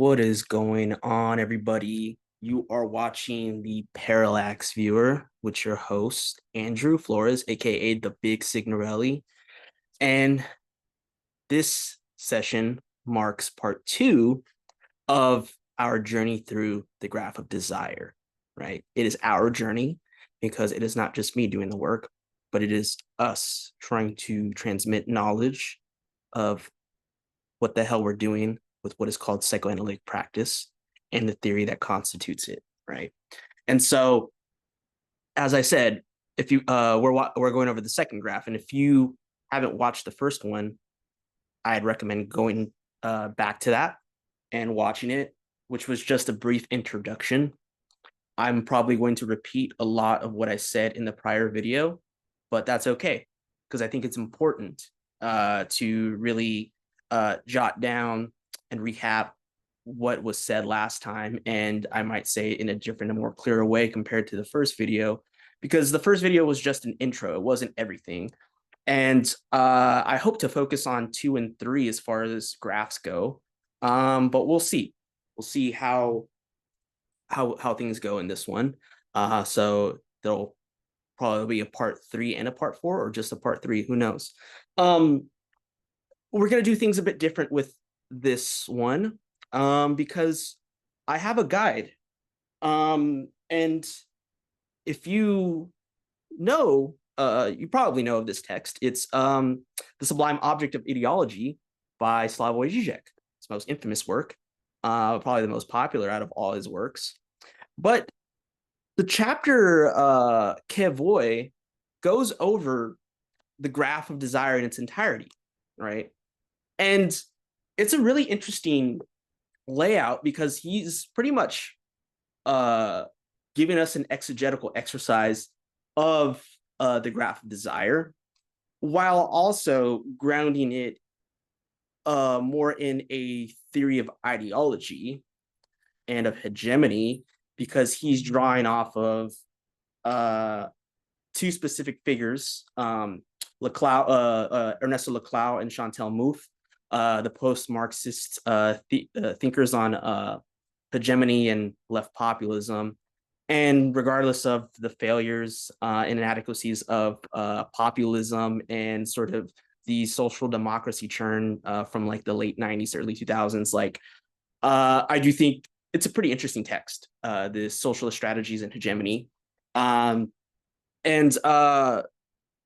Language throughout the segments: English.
What is going on, everybody? You are watching the Parallax Viewer with your host, Andrew Flores, aka the Big Signorelli. And this session marks part two of our journey through the graph of desire, right? It is our journey because it is not just me doing the work, but it is us trying to transmit knowledge of what the hell we're doing with what is called psychoanalytic practice and the theory that constitutes it, right? And so, as I said, if you we're going over the second graph, and if you haven't watched the first one, I'd recommend going back to that and watching it, which was just a brief introduction. I'm probably going to repeat a lot of what I said in the prior video, but that's okay because I think it's important to really jot down and recap what was said last time, and I might say it in a different and more clearer way compared to the first video, because the first video was just an intro. It wasn't everything. And I hope to focus on 2 and 3 as far as graphs go. But we'll see. We'll see how things go in this one. So there'll probably be a part 3 and a part 4, or just a part 3. Who knows? We're gonna do things a bit different with this one, because I have a guide. And if you know, you probably know of this text. It's The Sublime Object of Ideology by Slavoj Žižek. His most infamous work, probably the most popular out of all his works. But the chapter Kevoy goes over the graph of desire in its entirety, right? And it's a really interesting layout because he's pretty much giving us an exegetical exercise of the graph of desire, while also grounding it more in a theory of ideology and of hegemony, because he's drawing off of two specific figures, Ernesto Laclau and Chantal Mouffe, the post-Marxist thinkers on hegemony and left populism. And regardless of the failures and inadequacies of populism and sort of the social democracy churn from like the late 90s, early 2000s, I do think it's a pretty interesting text, the socialist strategies and hegemony. And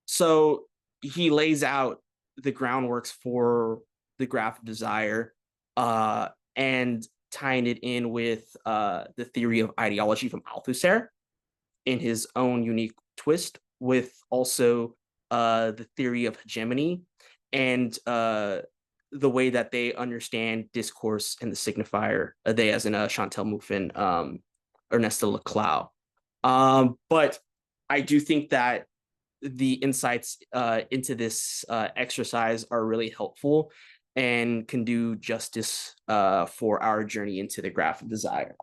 so he lays out the groundworks for the graph of desire, and tying it in with the theory of ideology from Althusser in his own unique twist, with also the theory of hegemony and the way that they understand discourse and the signifier, they as in Chantal Mouffe and Ernesto Laclau. But I do think that the insights into this exercise are really helpful and can do justice for our journey into the graph of desire.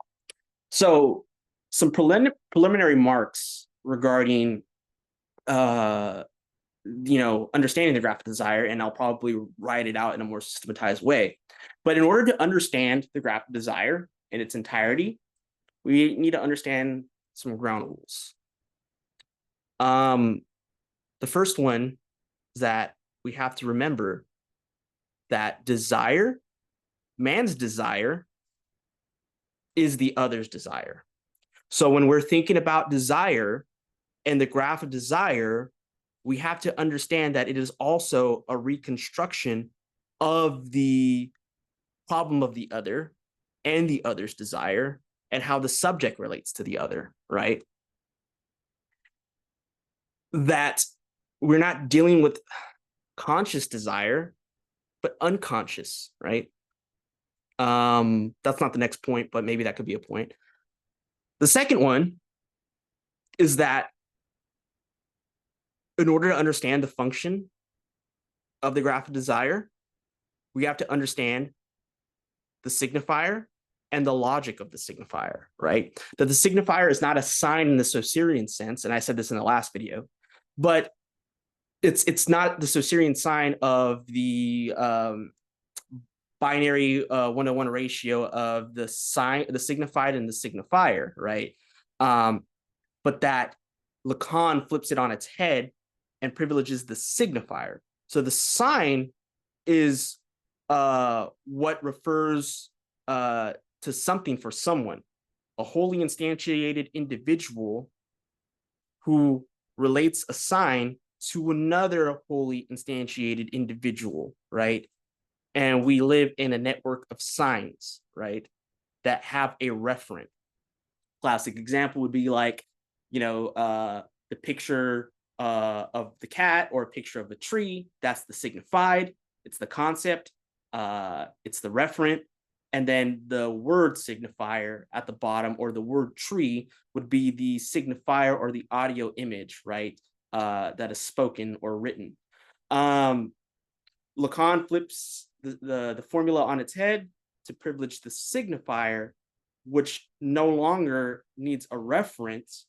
So some preliminary marks regarding understanding the graph of desire, and I'll probably write it out in a more systematized way. But in order to understand the graph of desire in its entirety, we need to understand some ground rules. The first one is that we have to remember that desire, man's desire, is the other's desire. So when we're thinking about desire and the graph of desire, we have to understand that it is also a reconstruction of the problem of the other and the other's desire and how the subject relates to the other, right? That we're not dealing with conscious desire, but unconscious, right? That's not the next point, but maybe that could be a point. The second one is that in order to understand the function of the graph of desire, we have to understand the signifier and the logic of the signifier, right? That the signifier is not a sign in the Saussurian sense, and I said this in the last video, but it's not the Saussurian sign of the binary 1-to-1 ratio of the signified and the signifier, right? But that Lacan flips it on its head and privileges the signifier. So the sign is what refers to something for someone, a wholly instantiated individual who relates a sign to another wholly instantiated individual, right? And we live in a network of signs, right, that have a referent. Classic example would be like, the picture of the cat or a picture of a tree. That's the signified. It's the concept. It's the referent. And then the word signifier at the bottom, or the word tree, would be the signifier or the audio image, right? That is spoken or written. Lacan flips the formula on its head to privilege the signifier, which no longer needs a reference,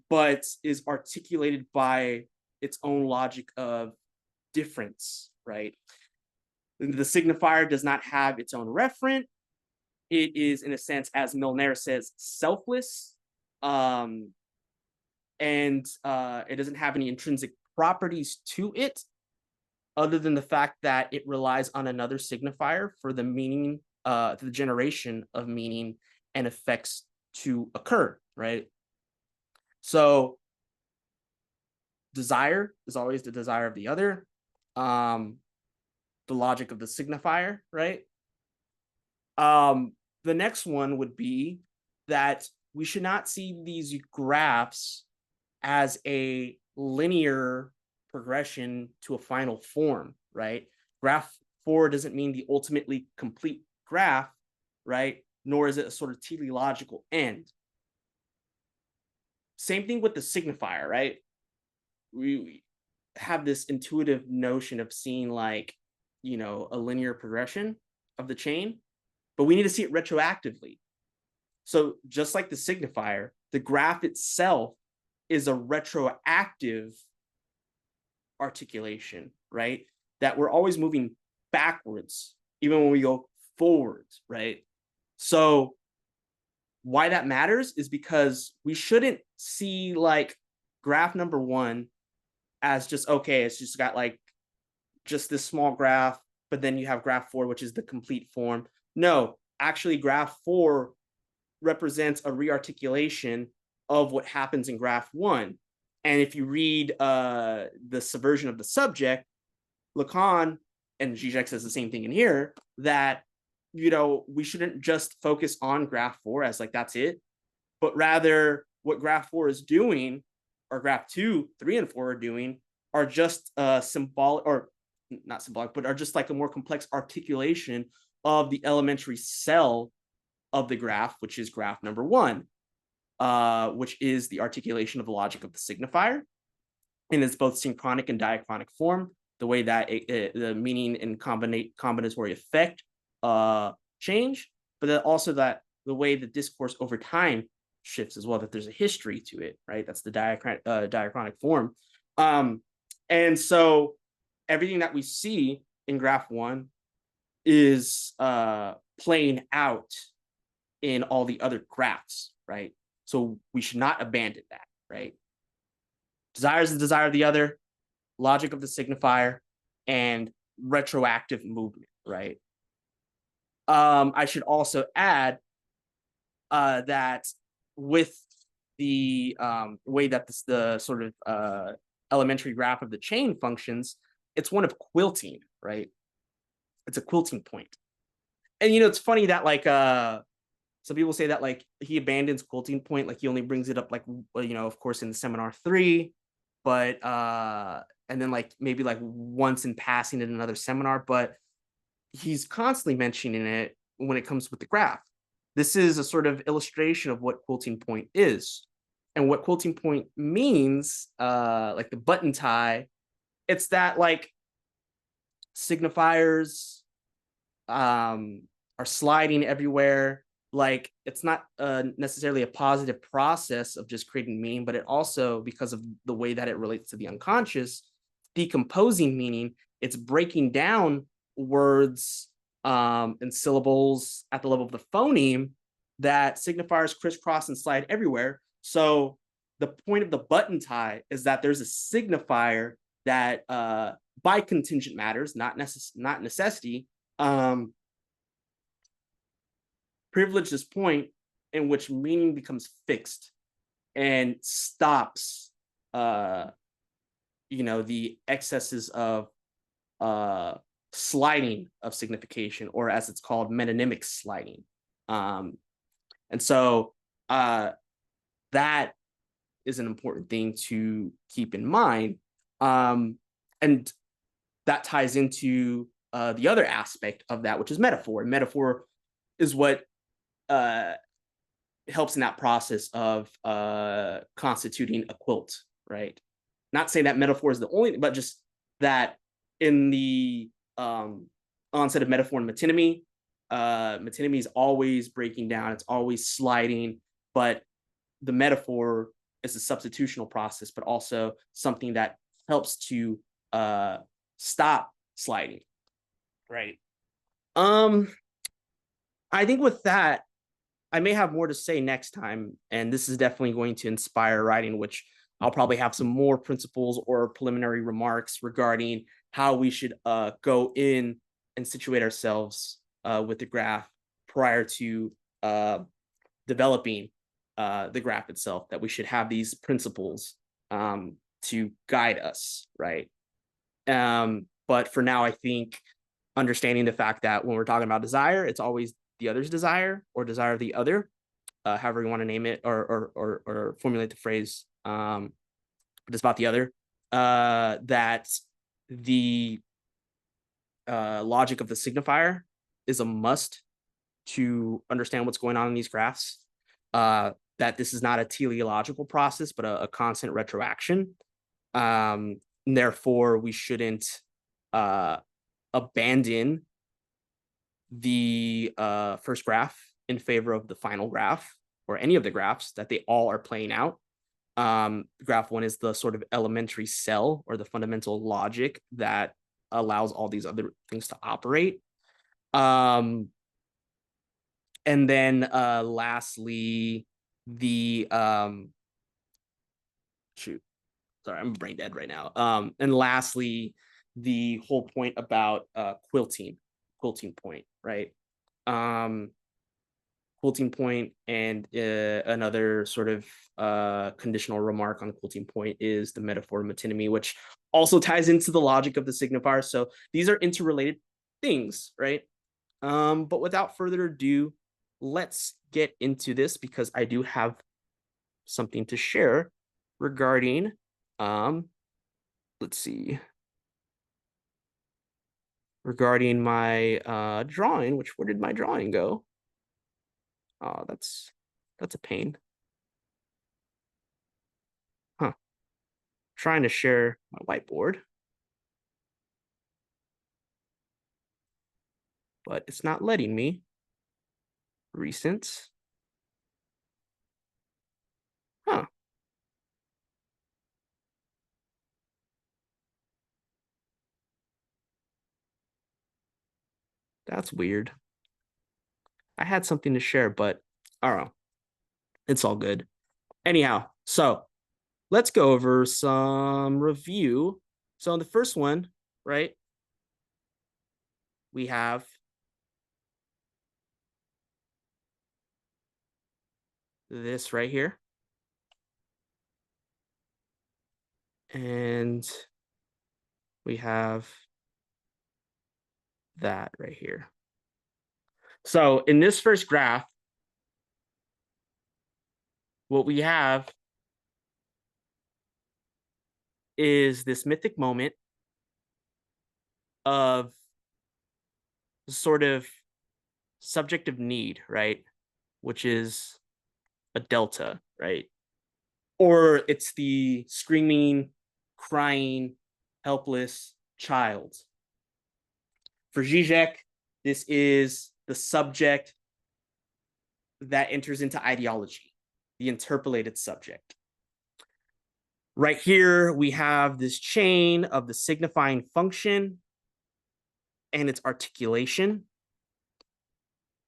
but is articulated by its own logic of difference, right? The signifier does not have its own referent. It is, in a sense, as Milner says, selfless, and it doesn't have any intrinsic properties to it, other than the fact that it relies on another signifier for the meaning, the generation of meaning and effects to occur, right? So desire is always the desire of the other. The logic of the signifier, right? The next one would be that we should not see these graphs as a linear progression to a final form, right? Graph 4 doesn't mean the ultimately complete graph, right? Nor is it a sort of teleological end. Same thing with the signifier, right? We have this intuitive notion of seeing like, a linear progression of the chain, but we need to see it retroactively. So just like the signifier, the graph itself is a retroactive articulation, right? That we're always moving backwards, even when we go forwards, right? So why that matters is because we shouldn't see like graph number 1 as just, okay, it's just got like just this small graph, but then you have graph 4, which is the complete form. No, actually graph 4 represents a rearticulation of what happens in graph 1. And if you read the subversion of the subject, Lacan and Zizek says the same thing in here, that we shouldn't just focus on graph 4 as like that's it, but rather what graph 4 is doing, or graph 2, 3, and 4 are doing, are just symbolic, or not symbolic, but are just like a more complex articulation of the elementary cell of the graph, which is graph number 1, which is the articulation of the logic of the signifier, and it's both synchronic and diachronic form, the way that the meaning and combinatory effect change, but then also that the way the discourse over time shifts as well, that there's a history to it, right? That's the diachronic form. And so everything that we see in graph 1 is playing out in all the other graphs, right? So we should not abandon that, right? Desire is the desire of the other, logic of the signifier, and retroactive movement, right? I should also add that with the way that the sort of elementary graph of the chain functions, it's one of quilting, right? It's a quilting point. And it's funny that like some people say that like he abandons quilting point, like he only brings it up like of course in the seminar 3, but and then like maybe like once in passing in another seminar, but he's constantly mentioning it when it comes with the graph. This is a sort of illustration of what quilting point is. And what quilting point means, like the button tie, it's that like signifiers are sliding everywhere. Like it's not necessarily a positive process of just creating meaning, but it also, because of the way that it relates to the unconscious, decomposing meaning, it's breaking down words and syllables at the level of the phoneme that signifiers crisscross and slide everywhere. So the point of the button tie is that there's a signifier that by contingent matters, not necessity, privilege this point in which meaning becomes fixed and stops the excesses of sliding of signification, or as it's called, metonymic sliding. And so that is an important thing to keep in mind. And that ties into the other aspect of that, which is metaphor. And metaphor is what helps in that process of constituting a quilt, right? Not saying that metaphor is the only, but just that in the onset of metaphor and metonymy, metonymy is always breaking down, it's always sliding, but the metaphor is a substitutional process, but also something that helps to stop sliding, right? I think with that, I may have more to say next time, and this is definitely going to inspire writing, which I'll probably have some more principles or preliminary remarks regarding how we should go in and situate ourselves with the graph prior to developing the graph itself, that we should have these principles to guide us, right? But for now, I think understanding the fact that when we're talking about desire, it's always the other's desire or desire of the other, however you want to name it or formulate the phrase, but it's about the other, that the logic of the signifier is a must to understand what's going on in these graphs, that this is not a teleological process, but a constant retroaction. Therefore, we shouldn't abandon the first graph in favor of the final graph or any of the graphs, that they all are playing out. Graph one is the sort of elementary cell or the fundamental logic that allows all these other things to operate. And then lastly, the sorry, I'm brain dead right now. And lastly, the whole point about quilting point, right? Quilting point, and another sort of conditional remark on quilting point is the metaphor of metonymy, which also ties into the logic of the signifier. So these are interrelated things, right? But without further ado, let's get into this, because I do have something to share regarding, let's see, regarding my drawing, which, where did my drawing go? Oh, that's a pain. Huh. Trying to share my whiteboard, but it's not letting me. Recent. Huh. That's weird. I had something to share, but I don't know. It's all good. Anyhow, so let's go over some review. So in the first one, right, we have this right here. And we have that right here. So in this first graph, what we have is this mythic moment of sort of subjective need, right? Which is a delta, right? Or it's the screaming, crying, helpless child. For Zizek, this is the subject that enters into ideology, the interpolated subject. Right here, we have this chain of the signifying function and its articulation.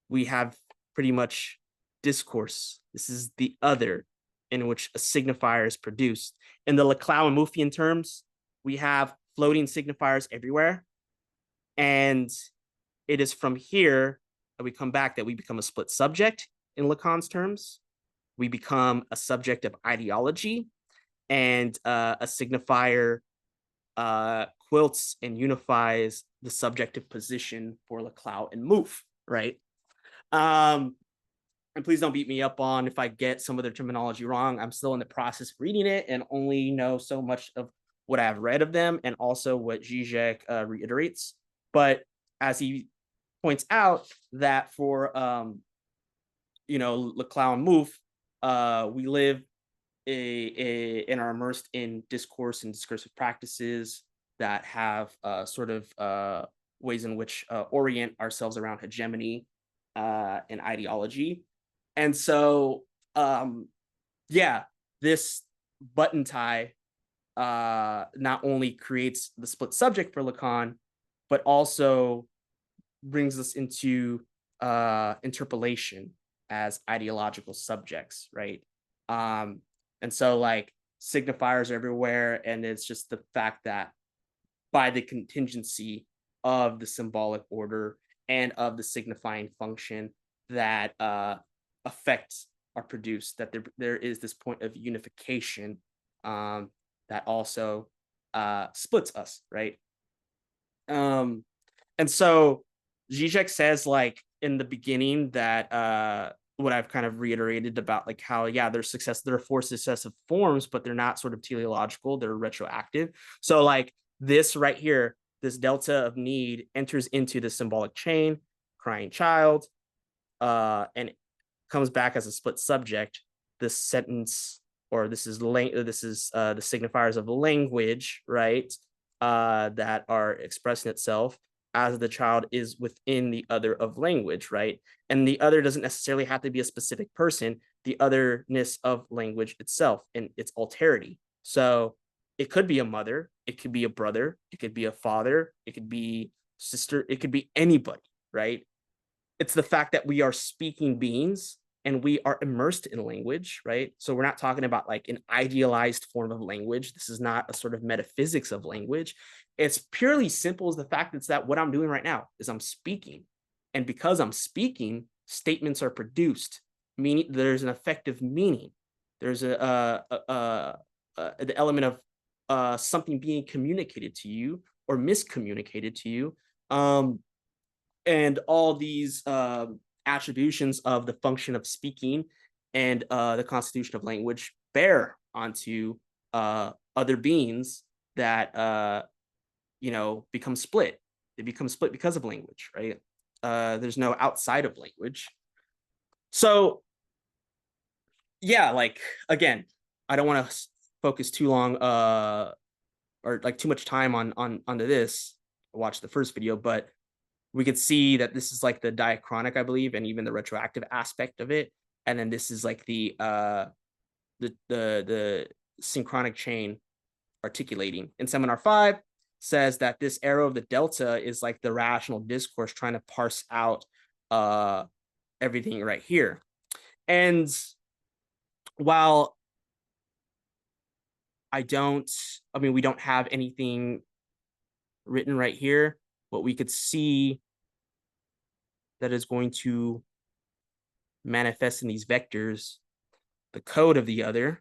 we have pretty much discourse. This is the other in which a signifier is produced. In the Laclau and Muffian terms, we have floating signifiers everywhere. And it is from here that we come back that we become a split subject in Lacan's terms. We become a subject of ideology, and a signifier quilts and unifies the subjective position for Laclau and Mouffe, right? And please don't beat me up on if I get some of the terminology wrong. I'm still in the process of reading it and only know so much of what I've read of them and also what Zizek reiterates. But as he points out that for Laclau and Mouffe, we live and are immersed in discourse and discursive practices that have sort of ways in which orient ourselves around hegemony and ideology. And so, yeah, this button tie not only creates the split subject for Lacan, but also brings us into interpolation as ideological subjects, right? And so, like, signifiers are everywhere, and it's just the fact that by the contingency of the symbolic order and of the signifying function that effects are produced, that there is this point of unification that also splits us, right? And so Zizek says, like, in the beginning that what I've kind of reiterated about, like, how, yeah, there are four successive forms, but they're not sort of teleological, they're retroactive. So, like, this right here, this delta of need enters into the symbolic chain, crying child, and comes back as a split subject. This sentence, or this is the signifiers of language, right? That are expressing itself as the child is within the other of language, right? And the other doesn't necessarily have to be a specific person, the otherness of language itself and its alterity. So it could be a mother, it could be a brother, it could be a father, it could be sister, it could be anybody, right? It's the fact that we are speaking beings and we are immersed in language, right? So we're not talking about like an idealized form of language. This is not a sort of metaphysics of language. It's purely simple as the fact that what I'm doing right now is I'm speaking. And because I'm speaking, statements are produced, meaning there's an effective meaning. There's the element of something being communicated to you or miscommunicated to you. And all these attributions of the function of speaking and the constitution of language bear onto other beings that become split. They become split because of language, right? There's no outside of language. So, yeah, like, again, I don't want to focus too long or like too much time onto this. Watch the first video, but we could see that this is like the diachronic, I believe, and even the retroactive aspect of it. And then this is like the synchronic chain articulating. In seminar 5 says that this arrow of the delta is like the rational discourse trying to parse out everything right here. And while we don't have anything written right here, what we could see that is going to manifest in these vectors, the code of the other,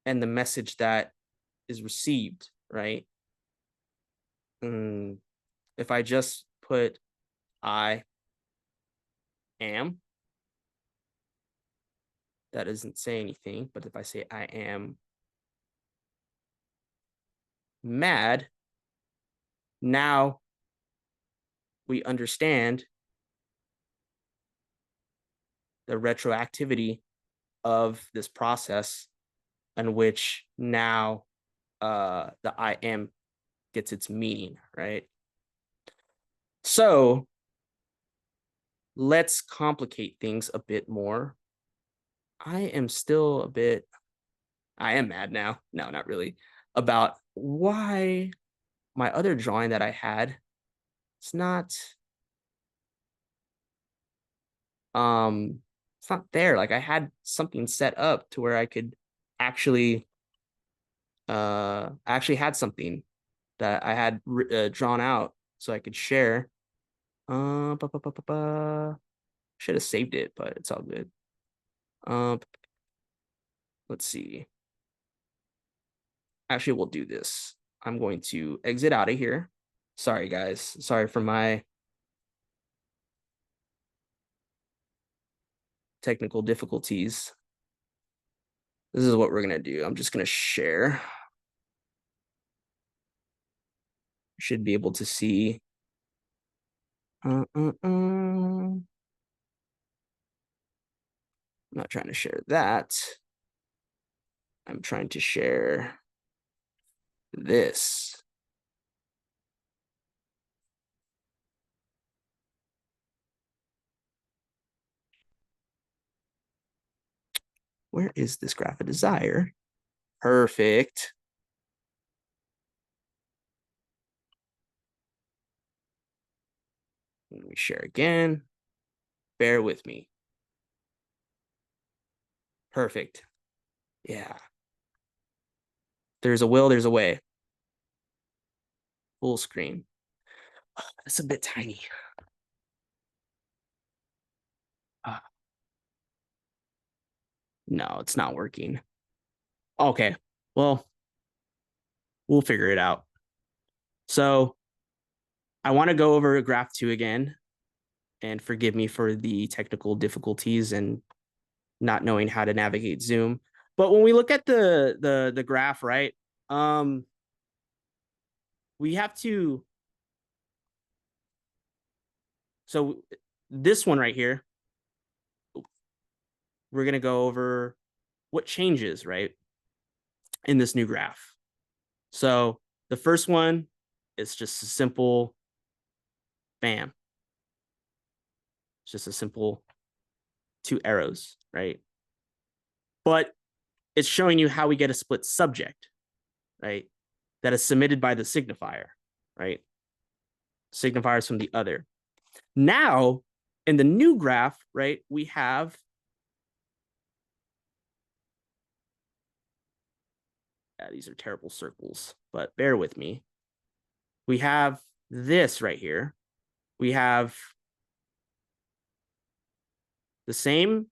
and the message that is received, right? If I just put I am, that doesn't say anything, but if I say I am mad, now we understand the retroactivity of this process in which now the I am gets its meaning, right? So let's complicate things a bit more. I am mad now. No, not really. About why my other drawing that I had, it's not It's not there. Like I had something set up to where I could actually I actually had something that I had drawn out so I could share. Should have saved it, but it's all good. Um, let's see. Actually, we'll do this. I'm going to exit out of here. Sorry, guys. Sorry for my technical difficulties. This is what we're going to do. I'm just going to share. Should be able to see. I'm not trying to share that. I'm trying to share this. Where is this graph of desire? Perfect. Let me share again. Bear with me. Perfect. Yeah. There's a will, there's a way. Full screen. Oh, that's a bit tiny. No, it's not working. Okay. Well, we'll figure it out. So I want to go over graph 2 again, and forgive me for the technical difficulties and not knowing how to navigate Zoom. But when we look at the graph, right? We have to. So this one right here, we're going to go over what changes, right, in this new graph. So the first one is just a simple bam. It's just a simple 2 arrows, right? But it's showing you how we get a split subject, right? That is submitted by the signifier, right? Signifiers from the other. Now, in the new graph, right, we have these are terrible circles, but bear with me. We have this right here. We have the same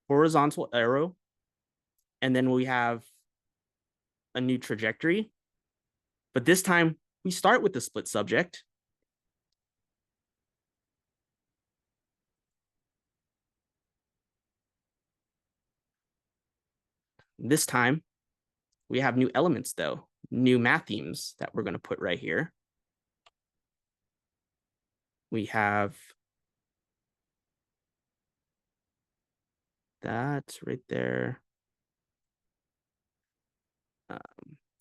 horizontal arrow, and then we have a new trajectory. But this time, we start with the split subject. This time, we have new elements, though, new math themes that we're going to put right here. We have that right there.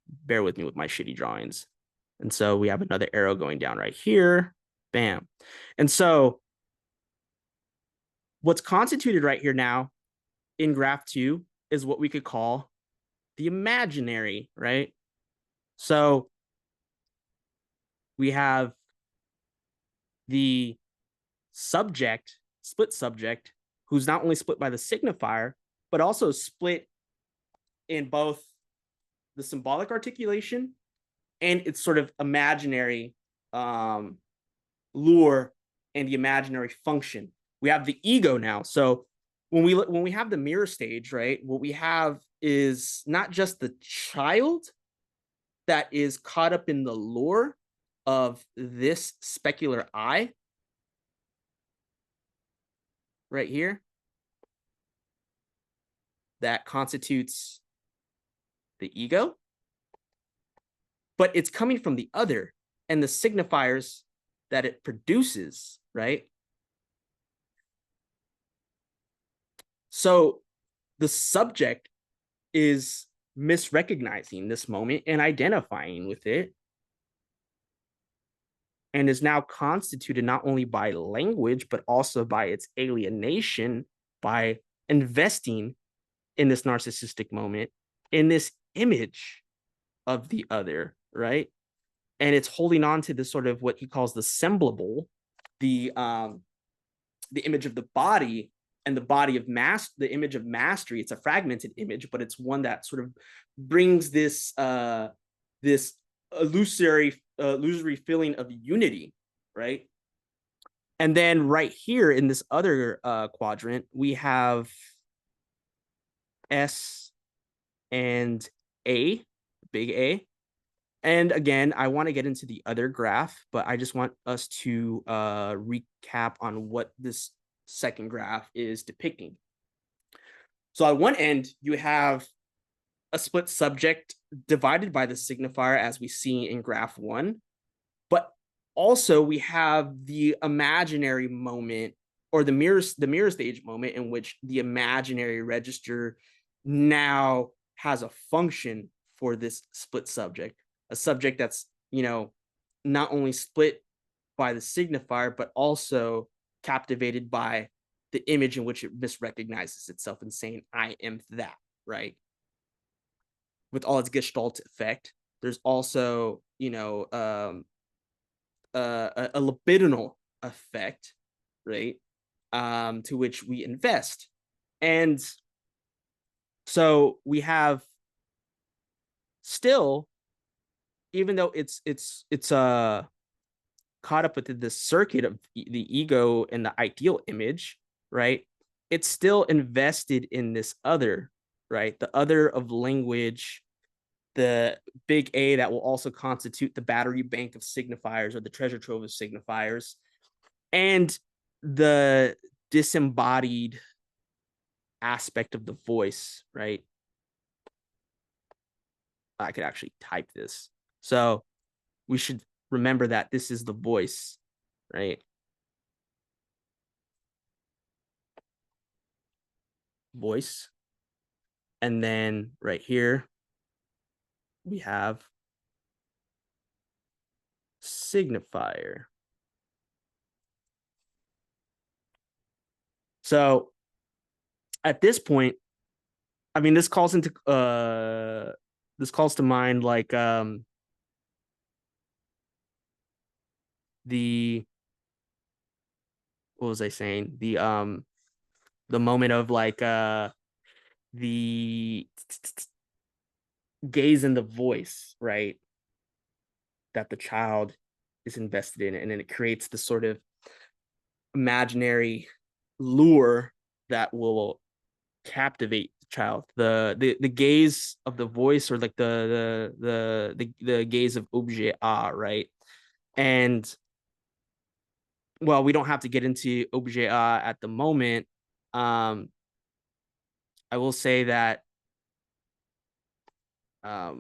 Bear with me with my shitty drawings. And so we have another arrow going down right here. Bam. And so what's constituted right here now in graph 2 is what we could call the imaginary, right? So we have the subject, split subject, who's not only split by the signifier, but also split in both the symbolic articulation and its sort of imaginary lure and the imaginary function. We have the ego now. So when we have the mirror stage, right, what we have is not just the child that is caught up in the lure of this specular I right here that constitutes the ego, but it's coming from the other and the signifiers that it produces, right? So the subject is misrecognizing this moment and identifying with it, and is now constituted not only by language, but also by its alienation, by investing in this narcissistic moment, in this image of the other, right? And it's holding on to this sort of what he calls the semblable, the the image of the body and the body of the image of mastery. It's a fragmented image, but it's one that sort of brings this this illusory feeling of unity, right? And then right here in this other quadrant, we have S and A, big A. And again, I want to get into the other graph, but I just want us to recap on what this second graph is depicting. So at one end, you have a split subject divided by the signifier as we see in graph 1. But also we have the imaginary moment, or the mirror stage moment, in which the imaginary register now has a function for this split subject, a subject that's, not only split by the signifier, but also captivated by the image in which it misrecognizes itself and saying, I am that, right? With all its gestalt effect, there's also, a libidinal effect, right? To which we invest. And so we have still, even though it's caught up within this circuit of the ego and the ideal image, right? It's still invested in this other, right? The other of language, the big A that will also constitute the battery bank of signifiers, or the treasure trove of signifiers, and the disembodied aspect of the voice, right? I could actually type this. So we should remember that this is the voice, right? Voice. And then right here, we have signifier. So at this point, I mean, this calls to mind like the, what was I saying? The moment of like the gaze in the voice, right? That the child is invested in, and then it creates the sort of imaginary lure that will captivate the child. The gaze of the voice, or like the gaze of objet A, right? And well, we don't have to get into objet A at the moment. I will say that that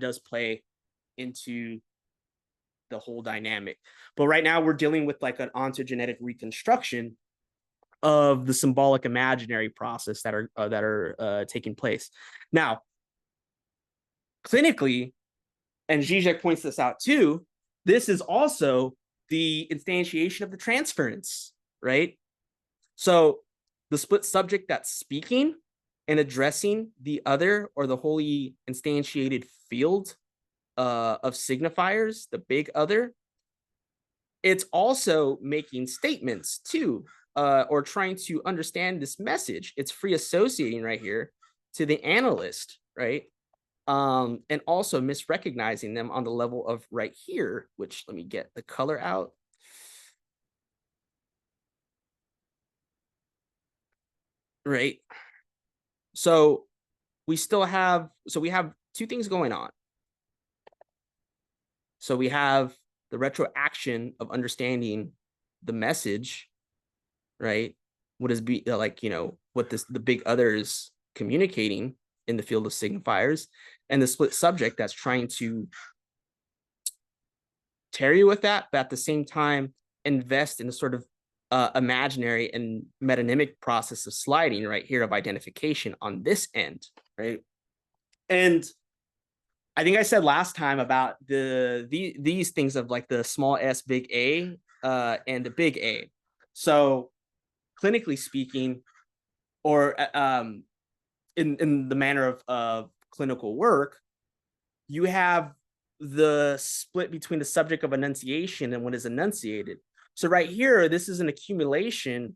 does play into the whole dynamic. But right now we're dealing with like an ontogenetic reconstruction of the symbolic imaginary process that are taking place. Now, clinically, and Zizek points this out too, this is also the instantiation of the transference, right? So the split subject that's speaking and addressing the other, or the wholly instantiated field of signifiers, the big other, it's also making statements too, or trying to understand this message. It's free associating right here to the analyst, right? And also misrecognizing them on the level of right here, which, let me get the color out. Right. So we have two things going on. So we have the retroaction of understanding the message, right? What is what the big other is communicating in the field of signifiers, and the split subject that's trying to tear you with that, but at the same time invest in a sort of imaginary and metonymic process of sliding right here, of identification on this end, right? And I think I said last time about these things of like the small s big A and the big A. So clinically speaking, or in the manner of clinical work, you have the split between the subject of enunciation and what is enunciated. So right here, this is an accumulation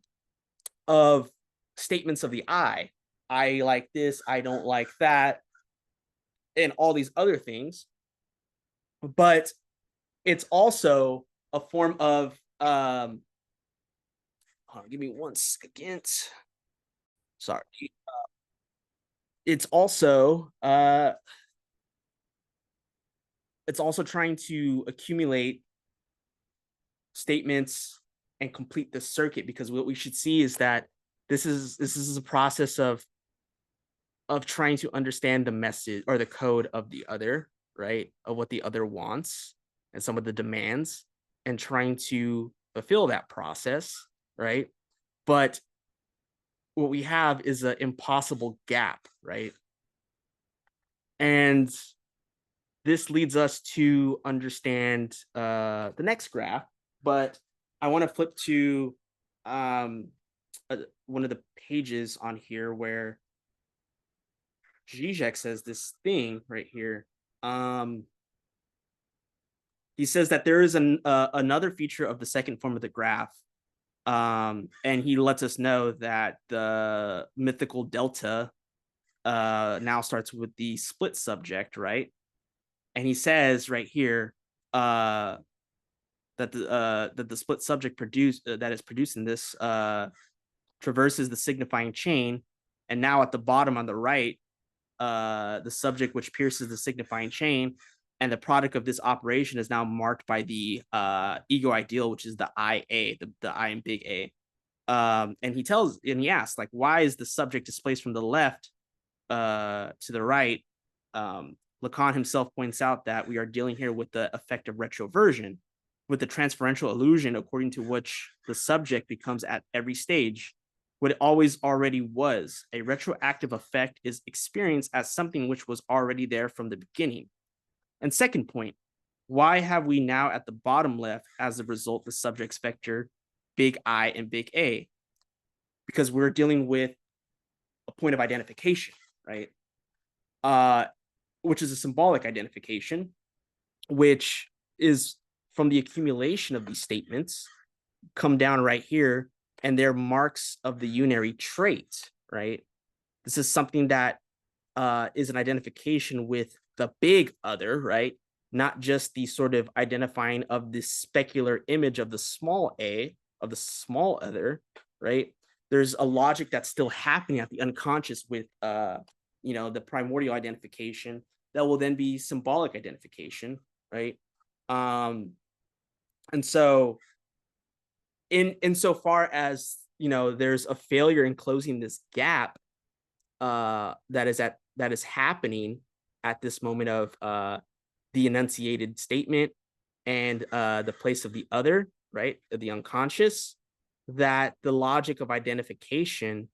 of statements of the I like this, I don't like that, and all these other things. But it's also a form of hold on, give me 1 second. Sorry. It's also trying to accumulate statements and complete the circuit, because what we should see is that this is a process of trying to understand the message or the code of the other, right? Of what the other wants and some of the demands, and trying to fulfill that process, right? But what we have is an impossible gap, right? And this leads us to understand the next graph, but I want to flip to one of the pages on here where Zizek says this thing right here. He says that there is another feature of the second form of the graph, and he lets us know that the mythical delta now starts with the split subject, right? And he says right here that the split subject that is producing this traverses the signifying chain, and now at the bottom on the right, the subject which pierces the signifying chain, and the product of this operation is now marked by the ego ideal, which is the IA, the I in big A. And he asks, like, why is the subject displaced from the left to the right? Lacan himself points out that we are dealing here with the effect of retroversion, with the transferential illusion according to which the subject becomes at every stage what it always already was. A retroactive effect is experienced as something which was already there from the beginning. And second point, why have we now at the bottom left as a result the subject's vector big I and big A? Because we're dealing with a point of identification, right? Which is a symbolic identification, which is from the accumulation of these statements come down right here, and they're marks of the unary trait, right? This is something that is an identification with the big other, right? Not just the sort of identifying of this specular image of the small a, of the small other, right? There's a logic that's still happening at the unconscious with, the primordial identification that will then be symbolic identification, right? And so insofar as there's a failure in closing this gap that is happening at this moment of the enunciated statement and the place of the other, right, the unconscious, that the logic of identification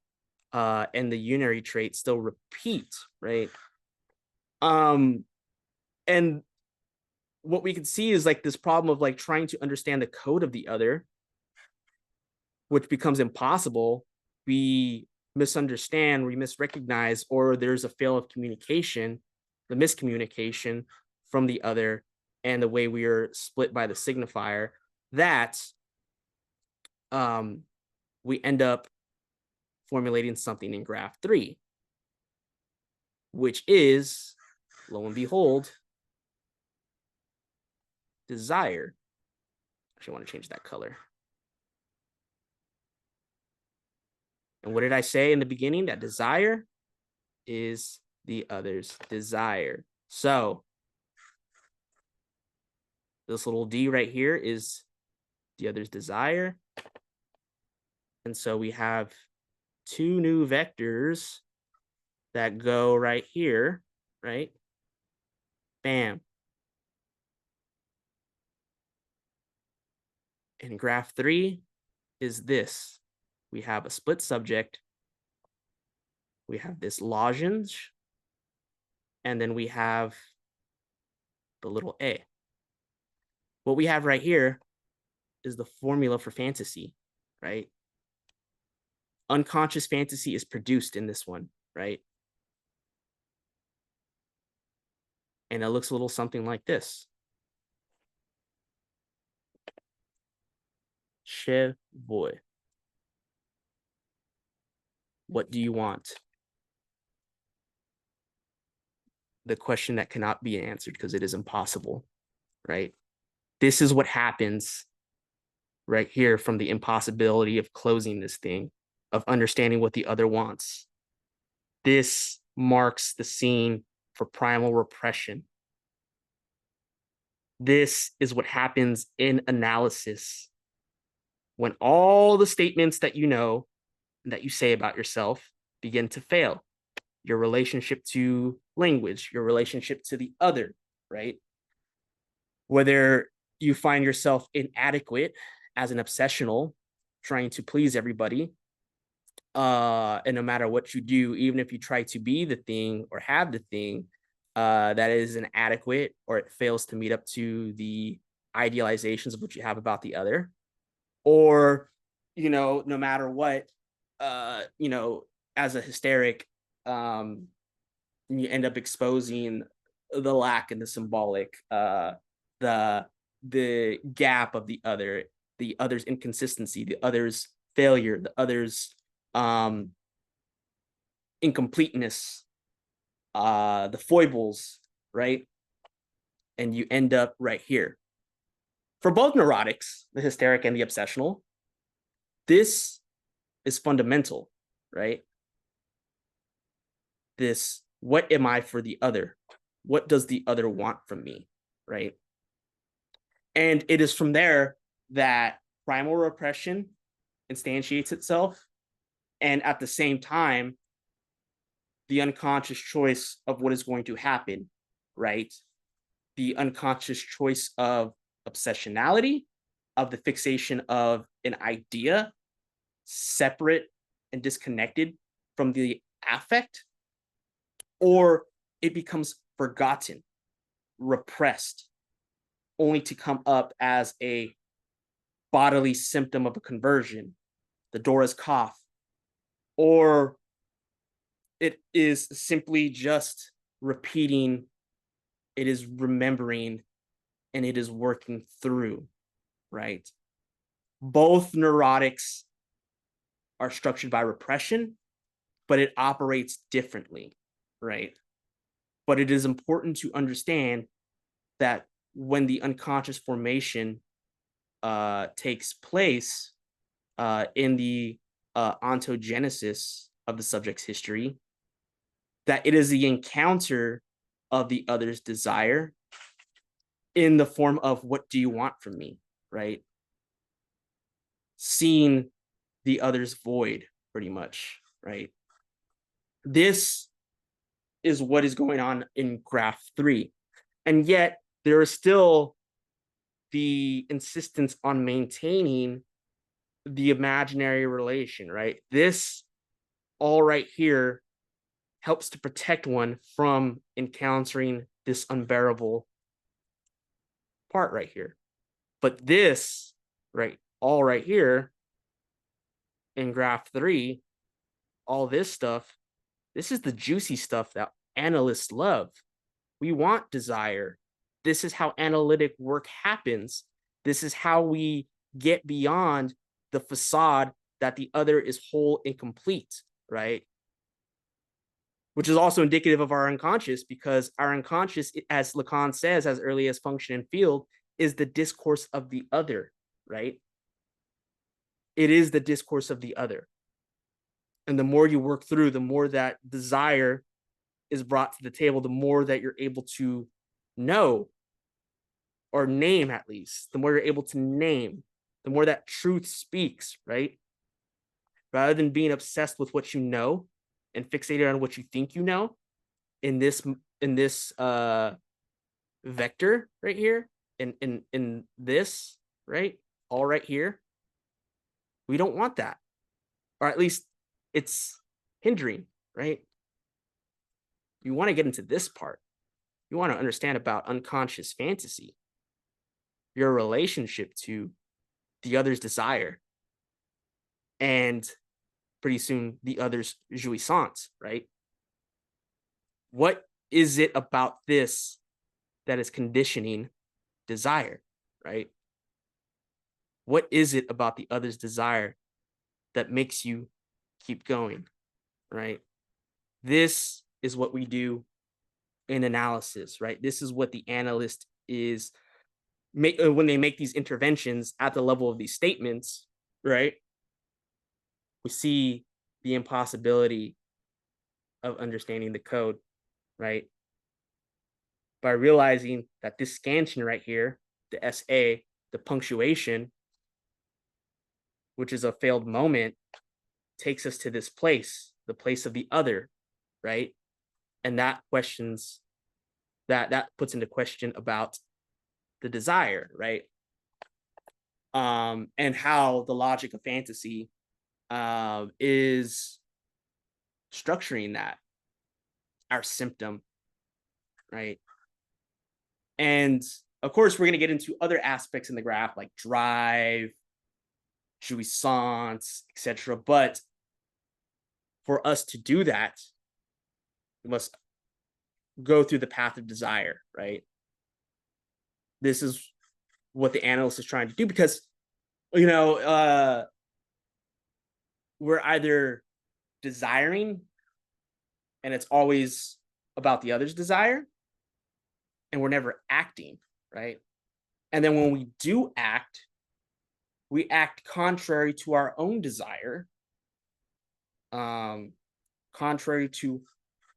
and the unary trait still repeat, right? And what we can see is like this problem of like trying to understand the code of the other, which becomes impossible. We misunderstand, we misrecognize, or there's a fail of communication, the miscommunication from the other, and the way we are split by the signifier, that we end up formulating something in graph 3, which is, lo and behold, desire. Actually, I want to change that color. And what did I say in the beginning? That desire is the other's desire. So this little d right here is the other's desire. And so we have two new vectors that go right here, right? Bam. And graph 3 is this. We have a split subject. We have this lozenge. And then we have the little a. What we have right here is the formula for fantasy, right? Unconscious fantasy is produced in this one, right? And it looks a little something like this. che vuoi? What do you want? The question that cannot be answered because it is impossible, right? This is what happens right here from the impossibility of closing this thing, of understanding what the other wants. This marks the scene for primal repression. This is what happens in analysis when all the statements that you know and that you say about yourself begin to fail. Your relationship to language, your relationship to the other, right? Whether you find yourself inadequate as an obsessional, trying to please everybody, and no matter what you do, even if you try to be the thing or have the thing that is inadequate or it fails to meet up to the idealizations of what you have about the other, or no matter what, as a hysteric, you end up exposing the lack and the symbolic, the gap of the other's inconsistency, the other's failure, the other's um incompleteness, the foibles, right? And you end up right here. For both neurotics, the hysteric and the obsessional, this is fundamental, right? This, what am I for the other? What does the other want from me, right? And it is from there that primal repression instantiates itself. And at the same time, the unconscious choice of what is going to happen, right? The unconscious choice of obsessionality, of the fixation of an idea separate and disconnected from the affect, or it becomes forgotten, repressed, only to come up as a bodily symptom of a conversion, the Dora's cough, or it is simply just repeating, it is remembering, and it is working through, right? Both neurotics are structured by repression, but it operates differently, right? But it is important to understand that when the unconscious formation takes place in the ontogenesis of the subject's history, that it is the encounter of the other's desire in the form of what do you want from me, right? Seeing the other's void, pretty much, right? This is what is going on in graph 3. And yet there is still the insistence on maintaining the imaginary relation, right? This all right here helps to protect one from encountering this unbearable part right here. But this, right, all right here in graph 3, all this stuff, this is the juicy stuff that analysts love. We want desire. This is how analytic work happens. This is how we get beyond the facade that the other is whole and complete, right? Which is also indicative of our unconscious, because our unconscious, as Lacan says, as early as function and field, is the discourse of the other, right? It is the discourse of the other. And the more you work through, the more that desire is brought to the table, the more that you're able to know or name, at least, the more you're able to name, the more that truth speaks, right? Rather than being obsessed with what you know and fixated on what you think you know in this vector right here, in this, right? All right here. We don't want that. Or at least it's hindering, right? You want to get into this part. You want to understand about unconscious fantasy, your relationship to the other's desire, and pretty soon the other's jouissance, right? What is it about this that is conditioning desire, right? What is it about the other's desire that makes you keep going, right? This is what we do in analysis, right? This is what the analyst is when they make these interventions at the level of these statements, right? We see the impossibility of understanding the code, right? By realizing that this scansion right here, the SA, the punctuation, which is a failed moment, takes us to this place, the place of the other, right? And that questions that puts into question about the desire, right? And how the logic of fantasy is structuring that, our symptom, right? And of course, we're going to get into other aspects in the graph like drive, jouissance, etc. But for us to do that, we must go through the path of desire, right? This is what the analyst is trying to do because, you know, we're either desiring and it's always about the other's desire, and we're never acting, right? And then when we do act, we act contrary to our own desire, contrary to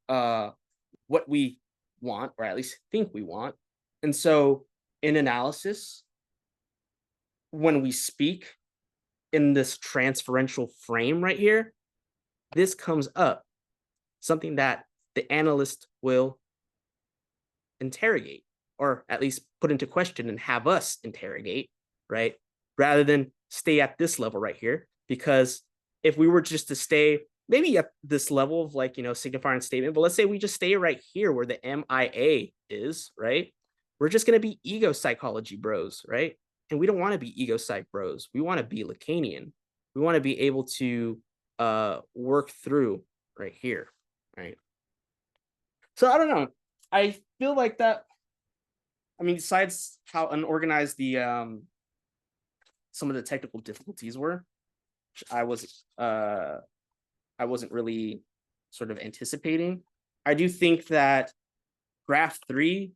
what we want, or at least think we want. And so in analysis, when we speak in this transferential frame right here, this comes up, something that the analyst will interrogate, or at least put into question and have us interrogate, right? Rather than stay at this level right here. Because if we were just to stay maybe at this level of like, signifying statement, but let's say we just stay right here where the MIA is, right? We're just going to be ego psychology bros, right? And we don't want to be ego psych bros. We want to be Lacanian. We want to be able to work through right here, right? So I don't know. I feel like that. I mean, besides how unorganized the some of the technical difficulties were, I wasn't really sort of anticipating. I do think that graph 3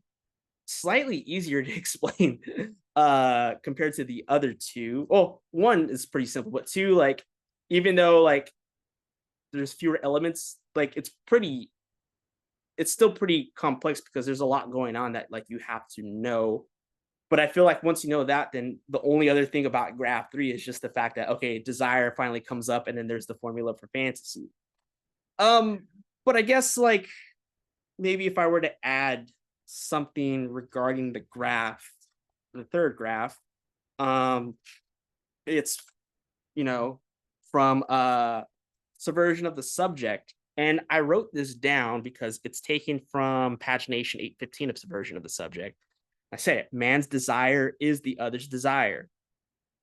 slightly easier to explain compared to the other two. Well, 1 is pretty simple, but 2, like, even though like there's fewer elements, like it's still pretty complex because there's a lot going on that like you have to know. But I feel like once you know that, then the only other thing about graph 3 is just the fact that, okay, desire finally comes up and then there's the formula for fantasy. But I guess like maybe if I were to add something regarding the graph, the third graph, it's from subversion of the subject. And I wrote this down because it's taken from pagination 815 of subversion of the subject. I say it, man's desire is the other's desire.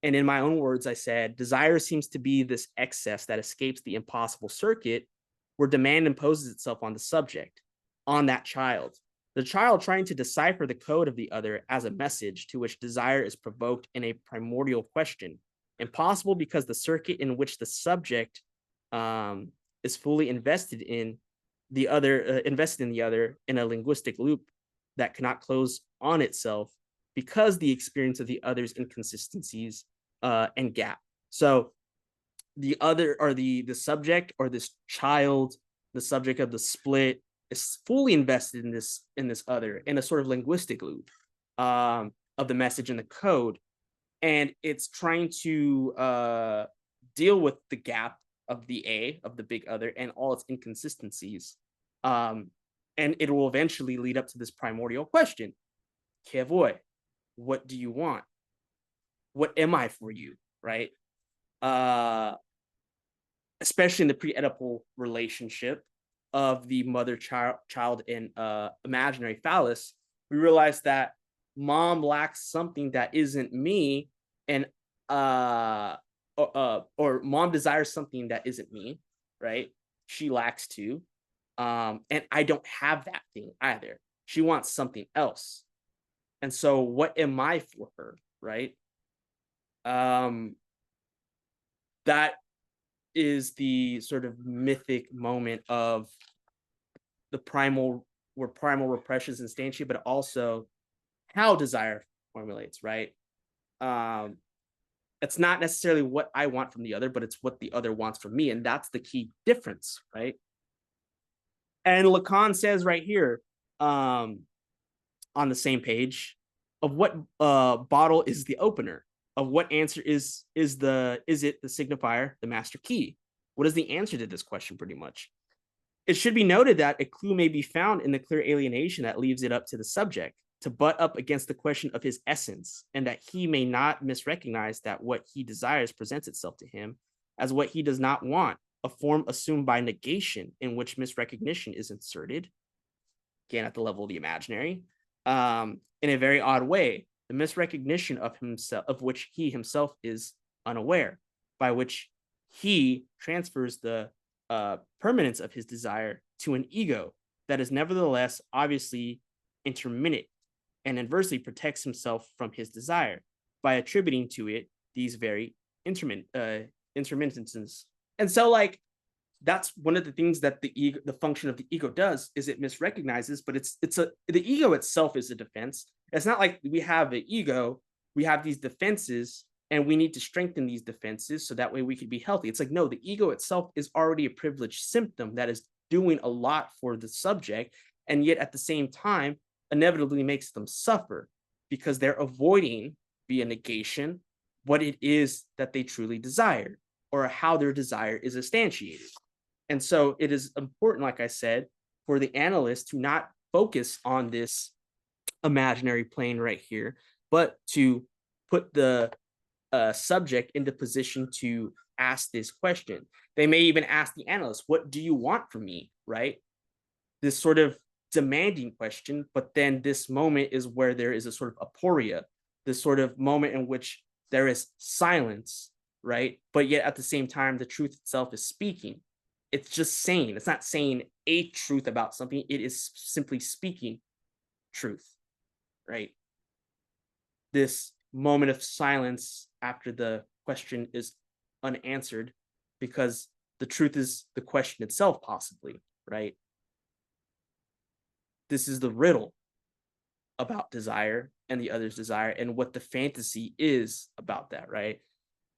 And in my own words, I said, desire seems to be this excess that escapes the impossible circuit where demand imposes itself on the subject, on that child. The child trying to decipher the code of the other as a message to which desire is provoked in a primordial question. Impossible because the circuit in which the subject is fully invested in the other in a linguistic loop that cannot close on itself because the experience of the other's inconsistencies and gap. So the other, or the subject, or this child, the subject of the split, is fully invested in this other in a sort of linguistic loop of the message and the code, and it's trying to deal with the gap of the big other and all its inconsistencies, and it will eventually lead up to this primordial question: que voy? What do you want? What am I for you? Right? Especially in the pre-Oedipal relationship of the mother-child and imaginary phallus, we realize that mom lacks something that isn't me, and or mom desires something that isn't me, right? She lacks too, and I don't have that thing either. She wants something else, and so what am I for her, right? Um, that is the sort of mythic moment of the primal, where primal repression is instantiated, but also how desire formulates, right? Um, it's not necessarily what I want from the other, but it's what the other wants from me. And that's the key difference, right? And Lacan says right here, um, on the same page, of what bottle is the opener, of what answer is it the signifier, the master key? What is the answer to this question? Pretty much, it should be noted that a clue may be found in the clear alienation that leaves it up to the subject to butt up against the question of his essence, and that he may not misrecognize that what he desires presents itself to him as what he does not want, a form assumed by negation in which misrecognition is inserted, again at the level of the imaginary, in a very odd way, the misrecognition of himself, of which he himself is unaware, by which he transfers the permanence of his desire to an ego that is nevertheless obviously intermittent, and inversely protects himself from his desire by attributing to it these very intermittences. And so, like, that's one of the things that the ego, the function of the ego does, is it misrecognizes, but the ego itself is a defense. It's not like we have an ego, we have these defenses, and we need to strengthen these defenses so that way we can be healthy. It's like, no, the ego itself is already a privileged symptom that is doing a lot for the subject, and yet at the same time inevitably makes them suffer because they're avoiding, via negation, what it is that they truly desire or how their desire is instantiated. And so it is important, like I said, for the analyst to not focus on this imaginary plane right here, but to put the subject into position to ask this question. They may even ask the analyst, what do you want from me, right? This sort of demanding question, but then this moment is where there is a sort of aporia, this sort of moment in which there is silence, right? But yet at the same time, the truth itself is speaking. It's just saying, it's not saying a truth about something, it is simply speaking truth, right? This moment of silence after the question is unanswered, because the truth is the question itself, possibly, right? This is the riddle about desire and the other's desire, and what the fantasy is about that, right?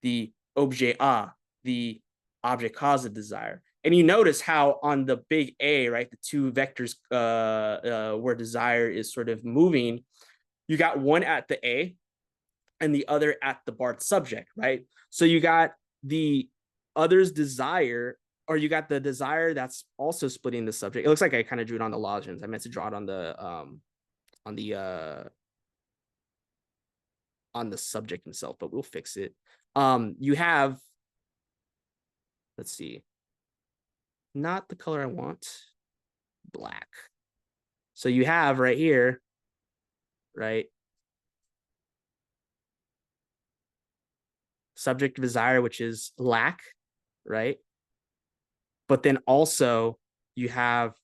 The objet a, the object cause of desire. And you notice how on the big A, right, the two vectors where desire is sort of moving, you got one at the A and the other at the Barth subject, right? So you got the other's desire, or you got the desire that's also splitting the subject. It looks like I kind of drew it on the lozenge. I meant to draw it on the subject himself, but we'll fix it. You have, let's see, not the color I want, black. So you have right here, right, subject of desire, which is lack, right? But then also you have,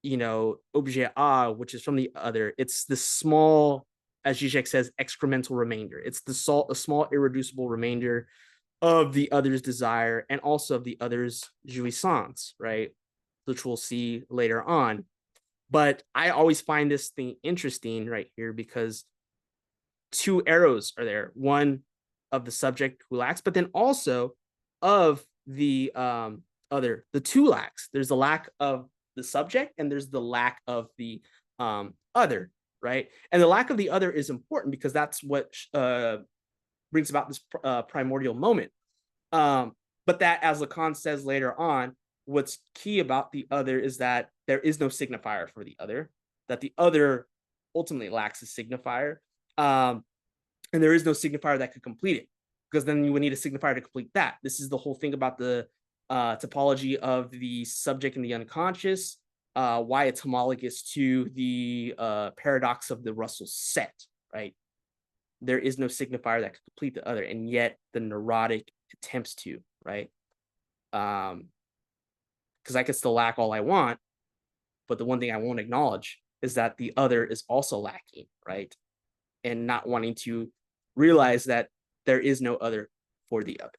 objet a, which is from the other. It's the small, as Zizek says, excremental remainder. It's a small irreducible remainder of the other's desire and also of the other's jouissance, right? Which we'll see later on. But I always find this thing interesting right here because two arrows are there. One of the subject who lacks, but then also of the the two lacks. There's the lack of the subject and there's the lack of the other, right? And the lack of the other is important because that's what brings about this primordial moment. But that, as Lacan says later on, what's key about the other is that there is no signifier for the other, that the other ultimately lacks a signifier. And there is no signifier that could complete it, because then you would need a signifier to complete that. This is the whole thing about the topology of the subject and the unconscious, why it's homologous to the paradox of the Russell set, right? There is no signifier that could complete the other, and yet the neurotic attempts to, right? Because I could still lack all I want, but the one thing I won't acknowledge is that the other is also lacking, right? And not wanting to realize that there is no other for the other.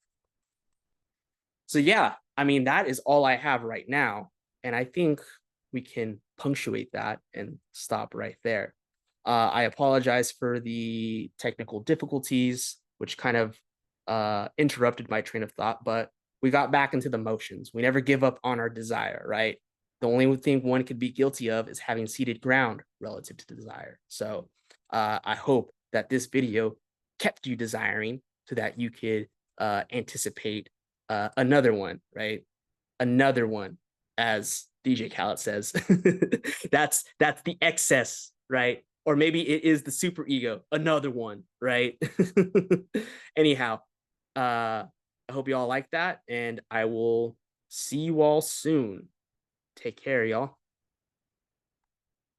So yeah, I mean, that is all I have right now. And I think we can punctuate that and stop right there. I apologize for the technical difficulties, which kind of interrupted my train of thought, but we got back into the motions. We never give up on our desire, right? The only thing one could be guilty of is having ceded ground relative to desire. So I hope that this video kept you desiring so that you could anticipate another one, right? Another one, as DJ Khaled says. that's the excess, right? Or maybe it is the super ego, another one, right? Anyhow, I hope you all like that, and I will see you all soon. Take care, y'all.